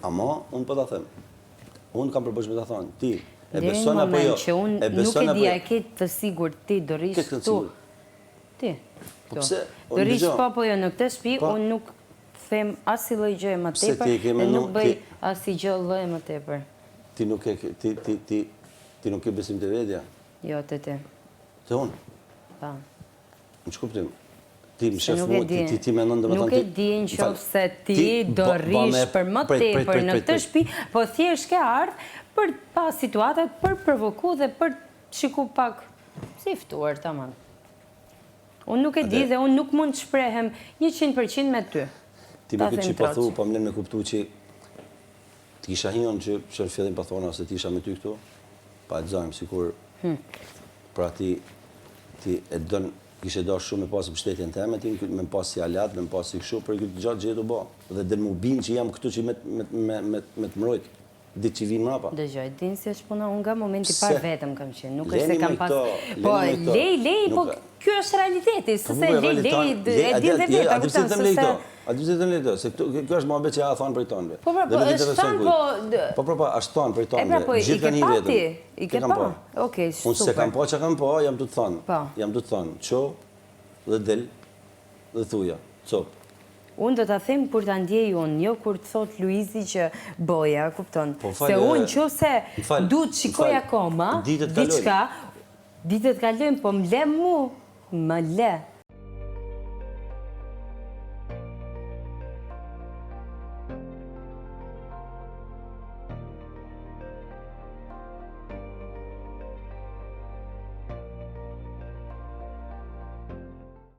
Ama, unë po ta them. Unë kam përbërsh me ta thonë, ti, e beson apo jo? Që unë nuk e di a ke të sigur ti do rish këtu. Ti. Po pse? Do rish po jo në këtë shtëpi, unë nuk them as i lloj gjëje më tepër dhe nuk bëj as i gjë lloj më tepër. Ti nuk ke besim te vetja? Jo, te ti. Te unë? Pa. Në që kuptim? Ti më shef mu, ti me nëndë Nuk e di në qofë se ti do rish për më tepër në këtë shtëpi, po thjesht ke ardhë për pa situatat, për provoku dhe për shiku pak si ftuar, tamam. Unë nuk e di dhe unë nuk mund të shprehem 100% me ty. Ti me këtë që pa thu, pa më me kuptu që ti isha hion që në fillim pa thona se ti isha me ty këtu, pa e të zajmë, sikur pra ti e dënë kishe do shumë me pasë pështetjen të eme, me më pasë si alat, me më pasë si këshu, për këtë gjatë gjithë u ba. Dhe dhe më binë që jam këtu që me të mrojt, ditë që vinë mrapa. Dëgjoj, dinë si është puna, unë nga momenti parë vetëm kam qenë, nuk është se kam pas... Po, lej, po kjo është realiteti, sëse lej, e din dhe vetë, a të pëse të lejto, se kjo është mohabet që ja thonë për i tonëve. Po, është thonë, po... Po, është thonë për i tonëve, gjithë ka një vetëm. I ke pa? Okej, super. Unë se kam po që kam po, jam të thonë, qo dhe del dhe thuja, cop. Unë do të them kur të ndjej unë, jo kur të thot Luizi që boja, kupton. Se unë që se du të shikoj akoma, diçka, ditët kalojnë, po më le mu, më le.